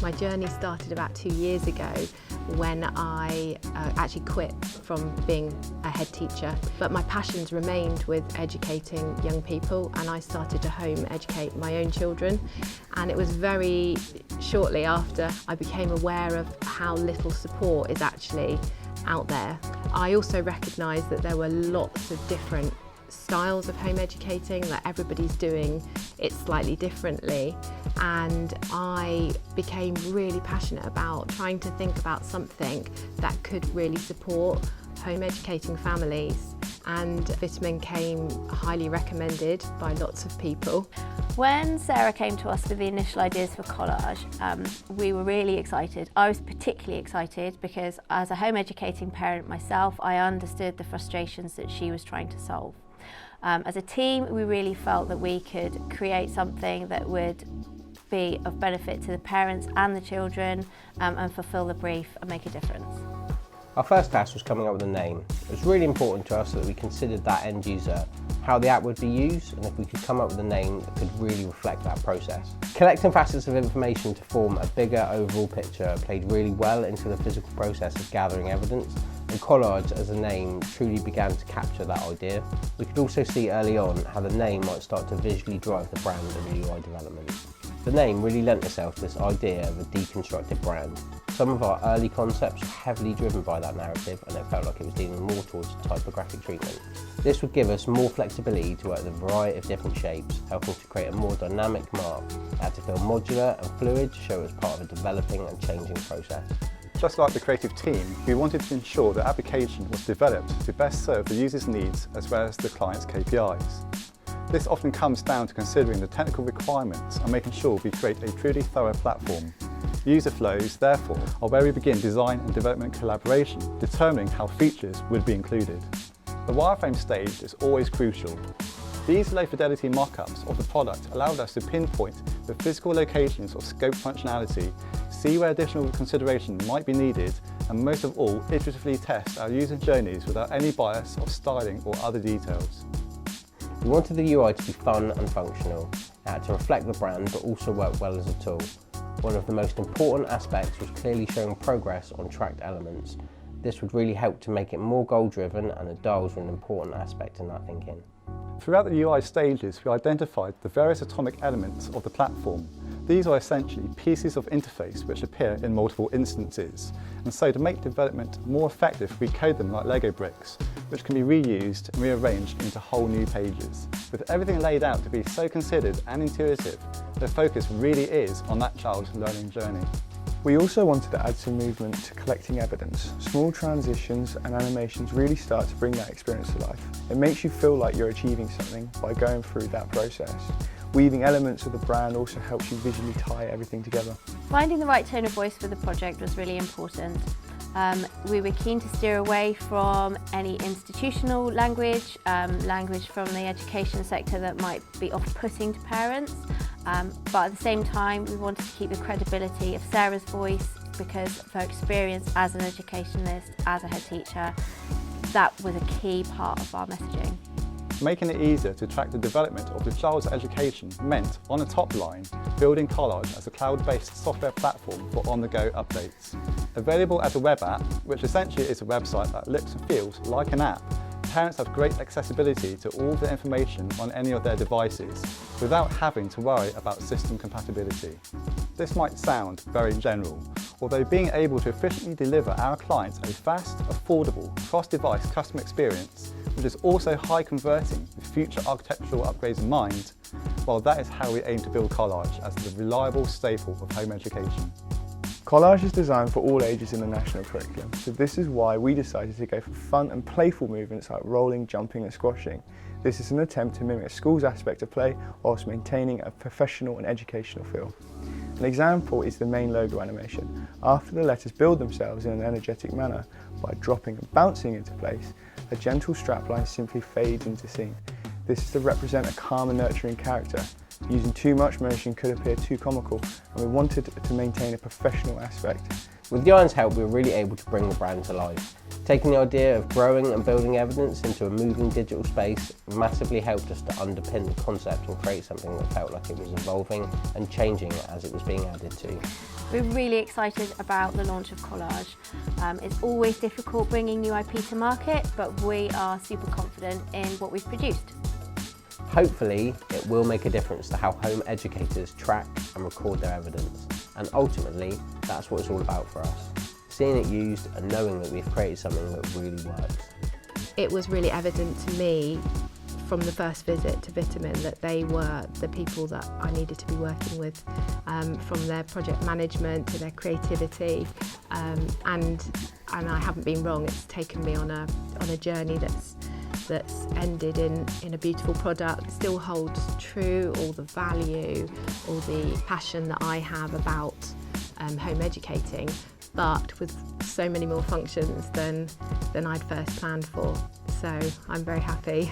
My journey started about 2 years ago when I actually quit from being a head teacher, but my passions remained with educating young people, and I started to home educate my own children. And it was very shortly after I became aware of how little support is actually out there. I also recognised that there were lots of different styles of home educating, that everybody's doing it slightly differently, and I became really passionate about trying to think about something that could really support home educating families, and Vitamin came highly recommended by lots of people. When Sarah came to us with the initial ideas for Collage, we were really excited. I was particularly excited because as a home educating parent myself, I understood the frustrations that she was trying to solve. As a team, we really felt that we could create something that would be of benefit to the parents and the children, and fulfil the brief and make a difference. Our first task was coming up with a name. It was really important to us that we considered that end user, how the app would be used, and if we could come up with a name that could really reflect that process. Collecting facets of information to form a bigger overall picture played really well into the physical process of gathering evidence, and Collage as a name truly began to capture that idea. We could also see early on how the name might start to visually drive the brand and UI development. The name really lent itself to this idea of a deconstructed brand. Some of our early concepts were heavily driven by that narrative, and it felt like it was leaning more towards typographic treatment. This would give us more flexibility to work with a variety of different shapes, helping to create a more dynamic mark. It had to feel modular and fluid to show it was part of a developing and changing process. Just like the creative team, we wanted to ensure the application was developed to best serve the user's needs as well as the client's KPIs. This often comes down to considering the technical requirements and making sure we create a truly thorough platform. User flows, therefore, are where we begin design and development collaboration, determining how features would be included. The wireframe stage is always crucial. These low-fidelity mock-ups of the product allowed us to pinpoint the physical locations of scope functionality, see where additional consideration might be needed, and most of all, iteratively test our user journeys without any bias of styling or other details. We wanted the UI to be fun and functional. It had to reflect the brand but also work well as a tool. One of the most important aspects was clearly showing progress on tracked elements. This would really help to make it more goal-driven, and the dials were an important aspect in that thinking. Throughout the UI stages, we identified the various atomic elements of the platform. These are essentially pieces of interface which appear in multiple instances, and so to make development more effective, we code them like Lego bricks, which can be reused and rearranged into whole new pages. With everything laid out to be so considered and intuitive, the focus really is on that child's learning journey. We also wanted to add some movement to collecting evidence. Small transitions and animations really start to bring that experience to life. It makes you feel like you're achieving something by going through that process. Weaving elements of the brand also helps you visually tie everything together. Finding the right tone of voice for the project was really important. We were keen to steer away from any institutional language, language from the education sector that might be off-putting to parents, but at the same time we wanted to keep the credibility of Sarah's voice, because of her experience as an educationalist, as a head teacher, that was a key part of our messaging. Making it easier to track the development of the child's education meant, on the top line, building Collage as a cloud-based software platform for on-the-go updates. Available as a web app, which essentially is a website that looks and feels like an app, parents have great accessibility to all the information on any of their devices without having to worry about system compatibility. This might sound very general, although being able to efficiently deliver our clients a fast, affordable, cross-device customer experience, which is also high converting with future architectural upgrades in mind, well, that is how we aim to build Collage as the reliable staple of home education. Collage is designed for all ages in the national curriculum, so this is why we decided to go for fun and playful movements like rolling, jumping and squashing. This is an attempt to mimic a school's aspect of play whilst maintaining a professional and educational feel. An example is the main logo animation. After the letters build themselves in an energetic manner by dropping and bouncing into place, a gentle strapline simply fades into scene. This is to represent a calm and nurturing character. Using too much motion could appear too comical, and we wanted to maintain a professional aspect. With Jan's help, we were really able to bring the brand to life. Taking the idea of growing and building evidence into a moving digital space massively helped us to underpin the concept and create something that felt like it was evolving and changing as it was being added to. We're really excited about the launch of Collage. It's always difficult bringing new IP to market, but we are super confident in what we've produced. Hopefully, it will make a difference to how home educators track and record their evidence. And ultimately, that's what it's all about for us. Seeing it used and knowing that we've created something that really works. It was really evident to me from the first visit to Vitamin that they were the people that I needed to be working with, from their project management to their creativity, and I haven't been wrong. It's taken me on a journey that's ended in a beautiful product. It still holds true all the value, all the passion that I have about home educating, but with so many more functions than I'd first planned for. So I'm very happy.